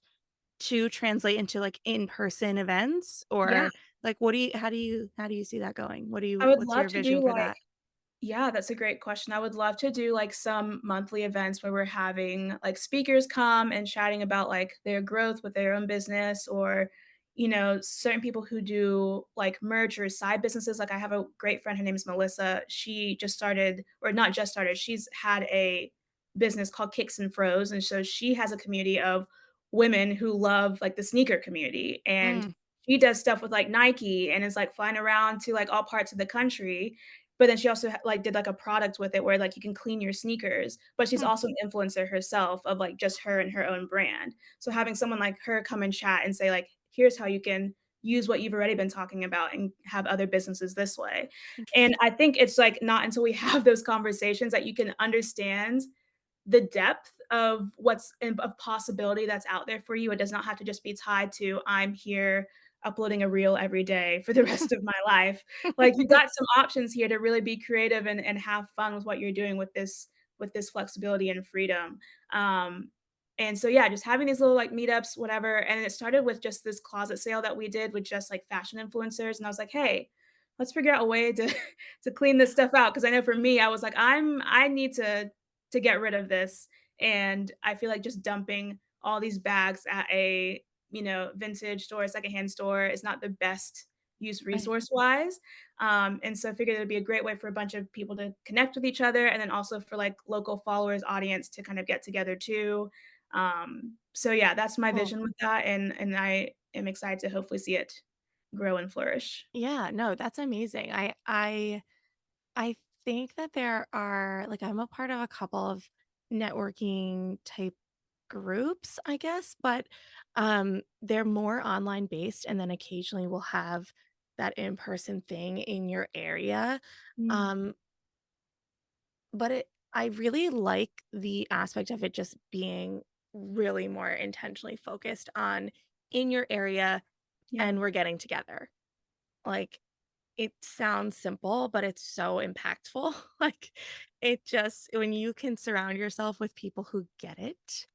to translate into, like, in-person events? Yeah, Or, like, what do you how do you see that going? I would What's love your to vision do, for like that? Yeah, that's a great question. I would love to do like some monthly events where we're having like speakers come and chatting about like their growth with their own business or, certain people who do like merch or side businesses. Like I have a great friend, her name is Melissa. She just started, or not just started, she's had a business called Kicks and Froze. And so she has a community of women who love like the sneaker community. And Mm, she does stuff with like Nike and is like flying around to like all parts of the country, but then she also like did like a product with it where like you can clean your sneakers, but she's hmm, also an influencer herself of like just her and her own brand. So having someone like her come and chat and say like, here's how you can use what you've already been talking about and have other businesses this way. And interesting. I think it's like not until we have those conversations that you can understand the depth of of possibility that's out there for you. It does not have to just be tied to I'm here uploading a reel every day for the rest of my life. Like you've got some options here to really be creative and have fun with what you're doing with this flexibility and freedom. Um, and so yeah, just having these little like meetups, whatever. And it started with just this closet sale that we did with just like fashion influencers. And I was like, hey, let's figure out a way to to clean this stuff out. Cause I know for me, I was like, I need to get rid of this. And I feel like just dumping all these bags at a, vintage store, secondhand store is not the best use Right. resource wise. And so I figured it'd be a great way for a bunch of people to connect with each other and then also for like local followers, audience to kind of get together too. So yeah, that's my Cool. vision with that. And I am excited to hopefully see it grow and flourish. Yeah, no, that's amazing. I think that there are like I'm a part of a couple of networking type groups, I guess, but they're more online based and then occasionally we'll have that in-person thing in your area. Mm, Um but I really like the aspect of it just being really more intentionally focused on in your area yeah. and we're getting together. Like it sounds simple, but it's so impactful. Like, it just when you can surround yourself with people who get it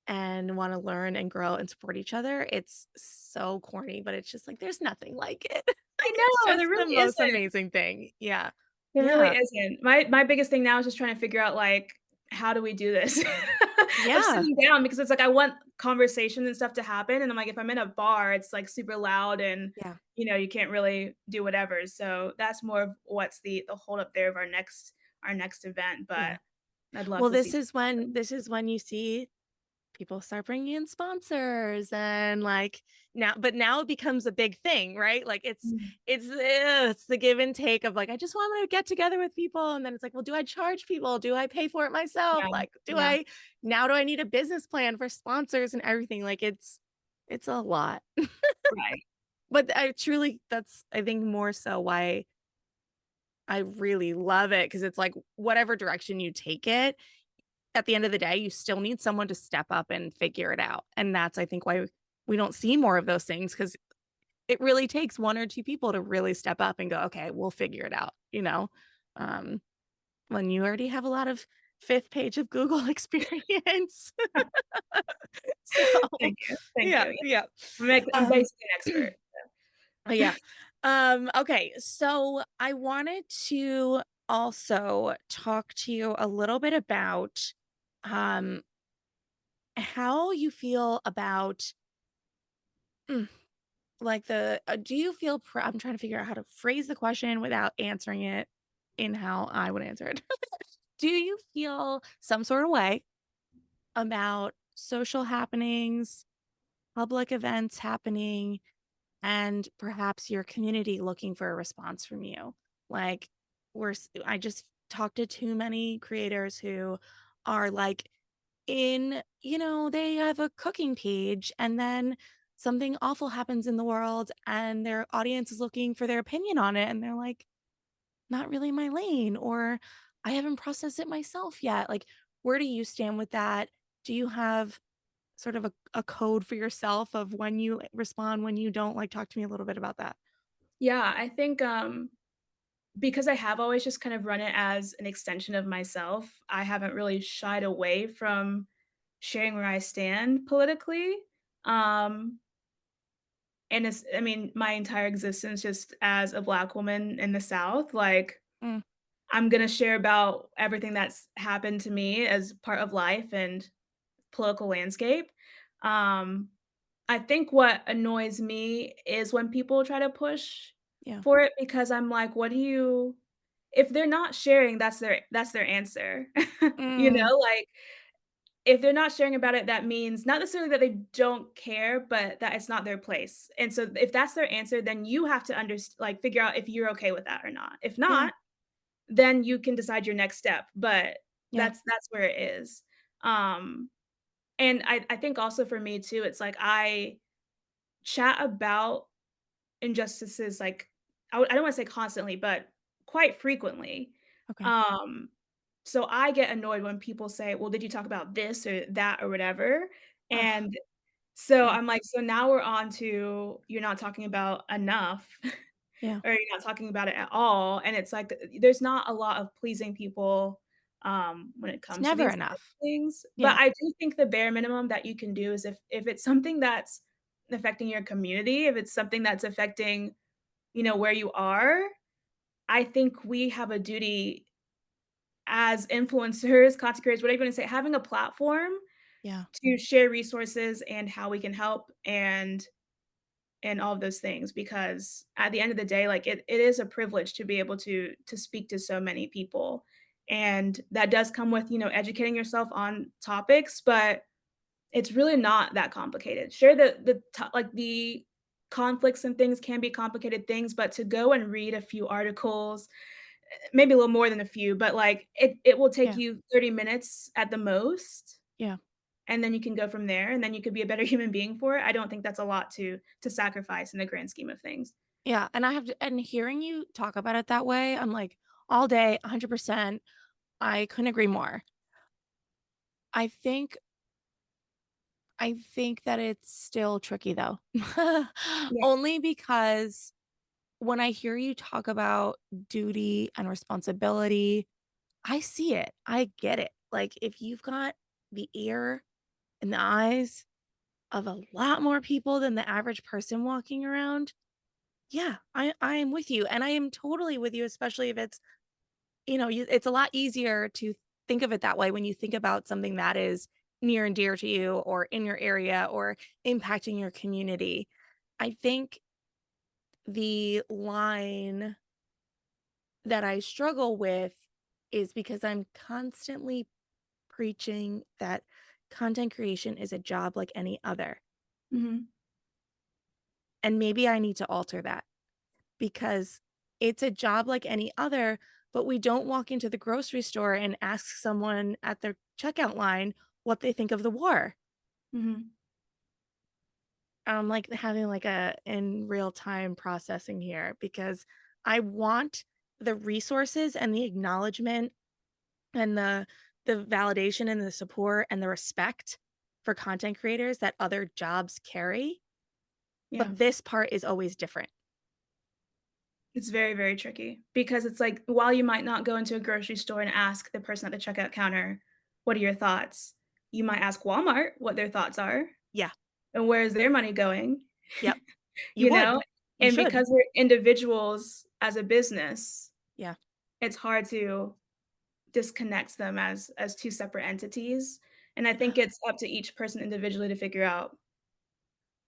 and wanna learn and grow and support each other, it's so corny, but it's just like, there's nothing like it. I Like, it's know, there just the really most isn't. amazing thing. Yeah. There really Yeah. isn't. My biggest thing now is just trying to figure out, like, how do we do this? Of Yeah. sitting down because it's like I want conversation and stuff to happen, and I'm like, if I'm in a bar, it's, like, super loud and, Yeah. you can't really do whatever, so that's more of what's the hold up there of our next event, but Yeah. I'd love Well, to see something. this is when you see people start bringing in sponsors and like now it becomes a big thing, right? Like Mm, it's the give and take of like I just want to get together with people and then it's like, well, do I charge people? Do I pay for it myself? yeah, Like yeah, do I need a business plan for sponsors and everything? Like it's a lot. right. But I truly that's I think more so why I really love it because it's like whatever direction you take it at the end of the day, you still need someone to step up and figure it out. And that's, I think, why we don't see more of those things because it really takes one or two people to really step up and go, okay, we'll figure it out, you know? Um, when you already have a lot of fifth page of Google experience. So, Thank you, thank yeah, you, yeah. yeah. I'm Um, basically an expert. yeah. Okay. So I wanted to also talk to you a little bit about um how you feel about mm, like do you feel I'm trying to figure out how to phrase the question without answering it in how I would answer it. Do you feel some sort of way about social happenings, public events happening, and perhaps your community looking for a response from you? Like I just talked to too many creators who are like they have a cooking page and then something awful happens in the world and their audience is looking for their opinion on it and they're like, not really my lane, or I haven't processed it myself yet. Like, where do you stand with that? Do you have sort of a code for yourself of when you respond, when you don't? Like, talk to me a little bit about that. Yeah, I think, because I have always just kind of run it as an extension of myself, I haven't really shied away from sharing where I stand politically. Um, and it's I mean, my entire existence just as a Black woman in the South, like, Mm, I'm gonna share about everything that's happened to me as part of life and political landscape. Um, I think what annoys me is when people try to push yeah. for it because I'm like, "What do you" if they're not sharing, that's their answer. Mm, Like, if they're not sharing about it, that means not necessarily that they don't care, but that it's not their place. And so if that's their answer, then you have to like, figure out if you're okay with that or not. If yeah. not, then you can decide your next step, but Yeah. that's where it is. Um, and I think also for me too, it's like I chat about injustices, like, I don't wanna say constantly, but quite frequently. Okay. Um, so I get annoyed when people say, "Well, did you talk about this or that or whatever?" Oh, And so yeah. I'm like, "So now we're on to you're not talking about enough, Yeah. or you're not talking about it at all," and it's like, there's not a lot of pleasing people, when it It's comes to never these type enough. of things, but Yeah. I do think the bare minimum that you can do is if it's something that's affecting your community, if it's something that's affecting, where you are, I think we have a duty as influencers, content creators, whatever you wanna say, having a platform Yeah. to share resources and how we can help and all of those things because at the end of the day, like it is a privilege to be able to speak to so many people. And that does come with, educating yourself on topics, but it's really not that complicated. Sure, like the conflicts and things can be complicated things, but to go and read a few articles maybe a little more than a few, but, like, it will take Yeah. you 30 minutes at the most, Yeah. and then you can go from there, and then you could be a better human being for it. I don't think that's a lot to sacrifice in the grand scheme of things. Yeah, and I have to and hearing you talk about it that way, I'm like, all day, 100%. I couldn't agree more. I think I think that it's still tricky though. Yeah. Only because when I hear you talk about duty and responsibility, I see it. I get it. Like if you've got the ear and the eyes of a lot more people than the average person walking around, yeah, I am with you. And I am totally with you, especially if it's, it's a lot easier to think of it that way when you think about something that is near and dear to you or in your area or impacting your community. I think the line that I struggle with is because I'm constantly preaching that content creation is a job like any other. Mhm. And maybe I need to alter that because it's a job like any other, but we don't walk into the grocery store and ask someone at their checkout line what they think of the war. Mhm. I'm like having like a in real time processing here because I want the resources and the acknowledgement and the validation and the support and the respect for content creators that other jobs carry, Yeah. but this part is always different. It's very, very tricky because it's like, while you might not go into a grocery store and ask the person at the checkout counter, "What are your thoughts?" You might ask Walmart what their thoughts are Yeah. and where is their money going, Yep. You you would. know? You And should. because we're individuals as a business, Yeah. it's hard to disconnect them as 2 separate entities, and I think it's up to each person individually to figure out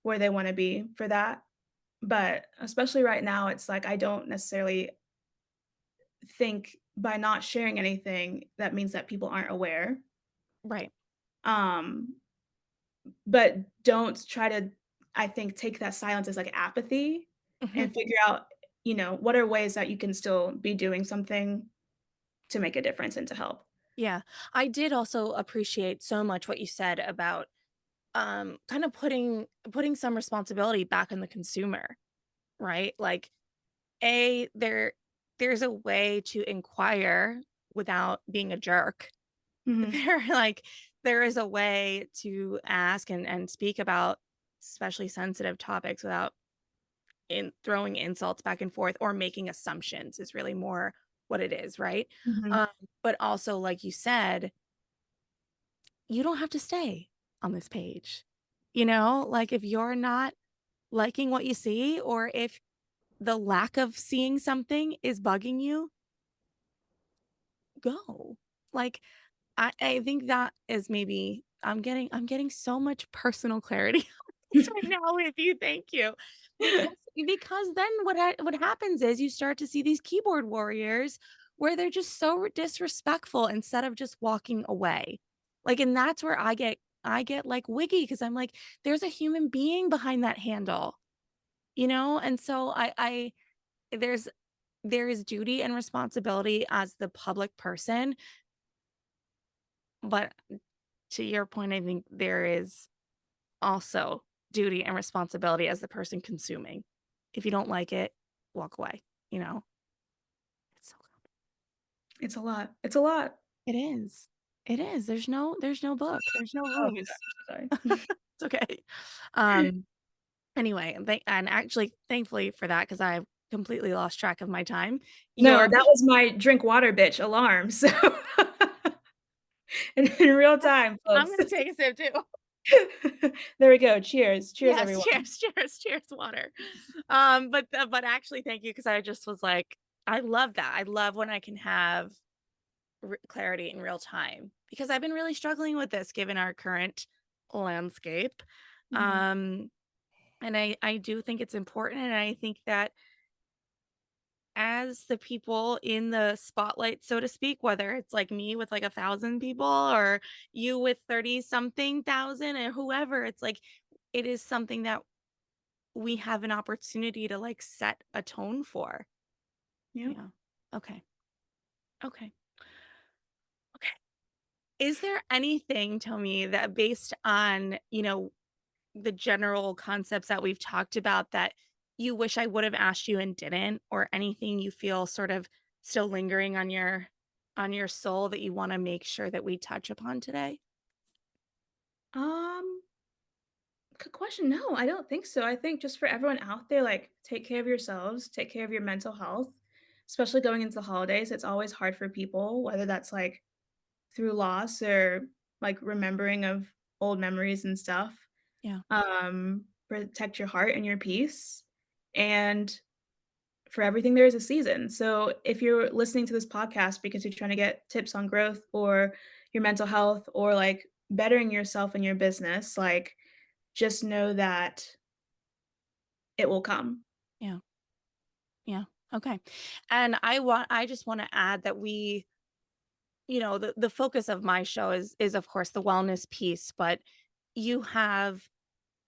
where they wanna be for that, but especially right now, it's like I don't necessarily think by not sharing anything, that means that people aren't aware, Right. um, but don't try to, I think, take that silence as, like, apathy Mhm. and figure out, what are ways that you can still be doing something to make a difference and to help. Yeah. I did also appreciate so much what you said about kind of putting some responsibility back on the consumer, right? Like there's a way to inquire without being a jerk. Mhm, There is a way to ask and speak about especially sensitive topics without in throwing insults back and forth or making assumptions is really more what it is, right? mhm. Um, but also, like you said, you don't have to stay on this page. Like if you're not liking what you see, or if the lack of seeing something is bugging you, go. Like I think that is maybe I'm getting so much personal clarity on this right now with you. Thank you. Because then what happens is you start to see these keyboard warriors where they're just so disrespectful instead of just walking away. Like and that's where I get like wiggy because I'm like there's a human being behind that handle, And so there's there is duty and responsibility as the public person, but to your point, I think there is also duty and responsibility as the person consuming. If you don't like it, walk away, you know? It's so It's a lot. It's a lot. it is. It is. There's no book. There's no Oh my rules. gosh, I'm so sorry. It's okay. Um, anyway, and actually thankfully for that, because I completely lost track of my time. No, Your that was my drink water bitch alarm, so in real time, I'm folks. gonna take a sip too. There we go. Cheers. Cheers, Yes, everyone. cheers, cheers, cheers, water. But actually, thank you because I just was like, I love that. I love when I can have clarity in real time because I've been really struggling with this given our current landscape. Mhm, Um, and I do think it's important, and I think that as the people in the spotlight, so to speak, whether it's like me with like 1,000 people or you with 30 something thousand and whoever, it's like it is something that we have an opportunity to like set a tone for. yep. Yeah. Okay. Okay. Okay. Is there anything, Tomi, that based on, the general concepts that we've talked about that you wish I would have asked you and didn't, or anything you feel sort of still lingering on your soul that you want to make sure that we touch upon today? Um, Good question. No, I don't think so. I think just for everyone out there, like, take care of yourselves, take care of your mental health, especially going into the holidays. It's always hard for people, whether that's like through loss or like remembering of old memories and stuff. Yeah. Protect your heart and your peace. And for everything, there is a season. So if you're listening to this podcast because you're trying to get tips on growth or your mental health or like bettering yourself in your business, like, just know that it will come. Yeah. Yeah. Okay. And I just want to add that the focus of my show is of course the wellness piece, but you have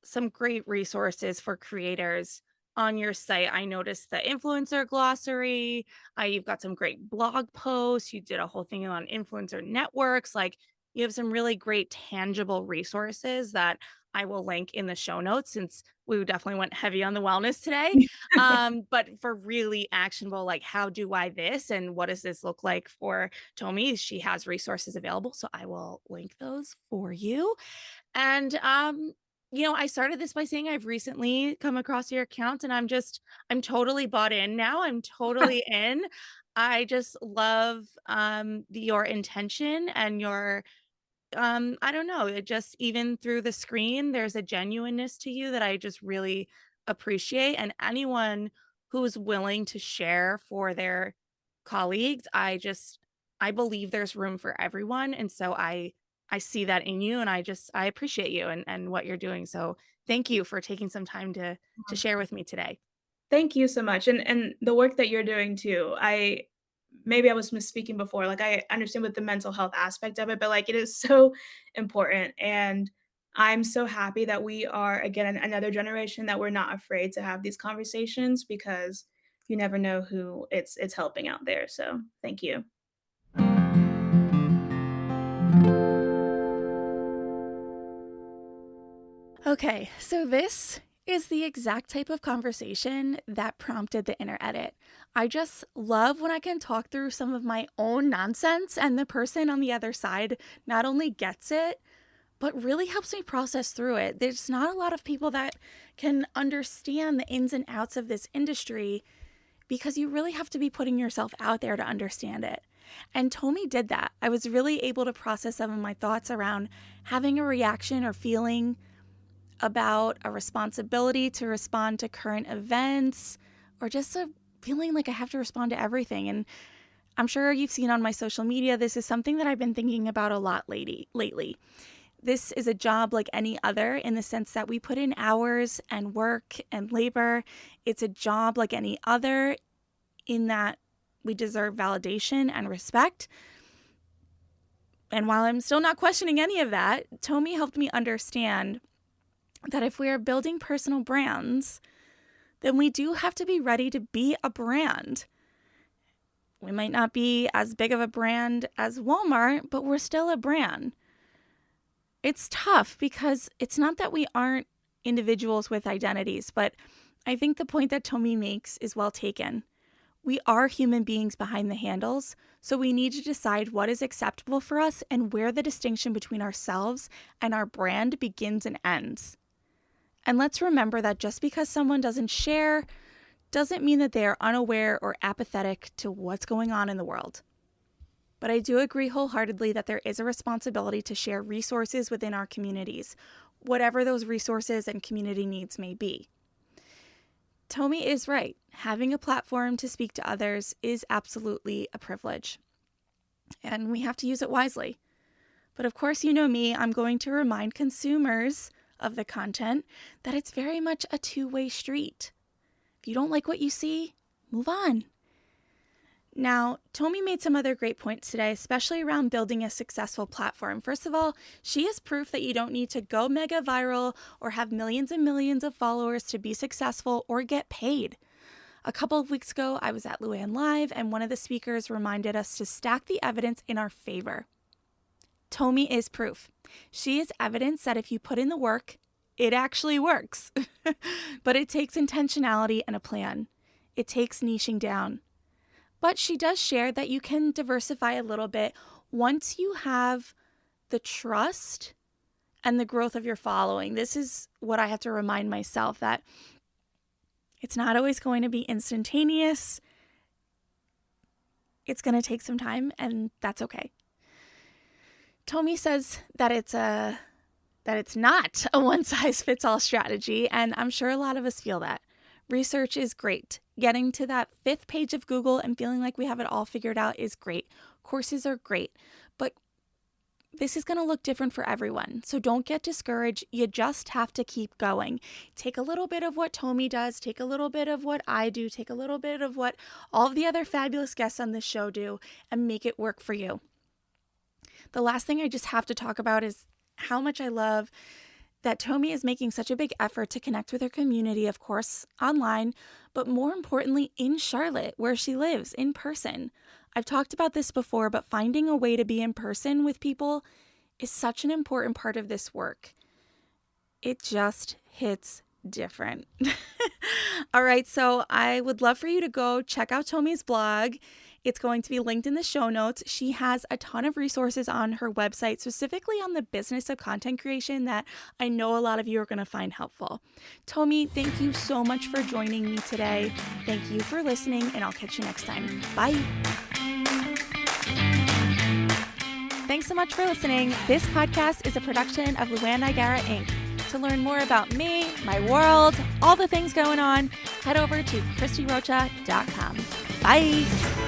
some great resources for creators on your site. I noticed the influencer glossary. You've got some great blog posts. You did a whole thing on influencer networks. Like, you have some really great tangible resources that I will link in the show notes, since we definitely went heavy on the wellness today. But for really actionable, like, how do I this and what does this look like for Tomi? She has resources available. So I will link those for you. And I started this by saying I've recently come across your account, and I'm totally bought in now. I'm totally in. I just love your intention and your I don't know, it just, even through the screen, there's a genuineness to you that I just really appreciate. And anyone who's willing to share for their colleagues, I believe there's room for everyone. And so I see that in you, and I appreciate you and what you're doing. So thank you for taking some time to share with me today. Thank you so much, and the work that you're doing too. Maybe I was misspeaking before, like, I understand with the mental health aspect of it, but, like, it is so important, and I'm so happy that we are, again, another generation that we're not afraid to have these conversations because you never know who it's helping out there, so thank you. Okay, so this is the exact type of conversation that prompted the inner edit. I just love when I can talk through some of my own nonsense and the person on the other side not only gets it, but really helps me process through it. There's not a lot of people that can understand the ins and outs of this industry because you really have to be putting yourself out there to understand it. And Tomi did that. I was really able to process some of my thoughts around having a reaction or feeling about a responsibility to respond to current events, or just a feeling like I have to respond to everything. And I'm sure you've seen on my social media, this is something that I've been thinking about a lot lately. This is a job like any other in the sense that we put in hours and work and labor. It's a job like any other in that we deserve validation and respect. And while I'm still not questioning any of that, Tomi helped me understand that if we are building personal brands, then we do have to be ready to be a brand. We might not be as big of a brand as Walmart, but we're still a brand. It's tough because it's not that we aren't individuals with identities, but I think the point that Tomi makes is well taken. We are human beings behind the handles, so we need to decide what is acceptable for us and where the distinction between ourselves and our brand begins and ends. And let's remember that just because someone doesn't share doesn't mean that they are unaware or apathetic to what's going on in the world. But I do agree wholeheartedly that there is a responsibility to share resources within our communities, whatever those resources and community needs may be. Tomi is right. Having a platform to speak to others is absolutely a privilege, and we have to use it wisely. But of course, you know me, I'm going to remind consumers of the content that it's very much a two-way street. If you don't like what you see, move on. Now, Tomi made some other great points today, especially around building a successful platform. First of all, she is proof that you don't need to go mega viral or have millions and millions of followers to be successful or get paid. A couple of weeks ago, I was at Luann Live, and one of the speakers reminded us to stack the evidence in our favor. Tomi is proof. She is evidence that if you put in the work, it actually works. But it takes intentionality and a plan. It takes niching down. But she does share that you can diversify a little bit once you have the trust and the growth of your following. This is what I have to remind myself, that it's not always going to be instantaneous. It's going to take some time, and that's okay. Tomi says that it's not a one-size-fits-all strategy, and I'm sure a lot of us feel that. Research is great. Getting to that 5th page of Google and feeling like we have it all figured out is great. Courses are great, but this is going to look different for everyone. So don't get discouraged. You just have to keep going. Take a little bit of what Tomi does, take a little bit of what I do, take a little bit of what all of the other fabulous guests on this show do, and make it work for you. The last thing I just have to talk about is how much I love that Tomi is making such a big effort to connect with her community, of course, online, but more importantly, in Charlotte, where she lives, in person. I've talked about this before, but finding a way to be in person with people is such an important part of this work. It just hits different. All right, so I would love for you to go check out Tomi's blog. It's going to be linked in the show notes. She has a ton of resources on her website, specifically on the business of content creation, that I know a lot of you are going to find helpful. Tomi, thank you so much for joining me today. Thank you for listening, and I'll catch you next time. Bye. Thanks so much for listening. This podcast is a production of Luann Nigara, Inc. To learn more about me, my world, all the things going on, head over to ChristieRocha.com. Bye.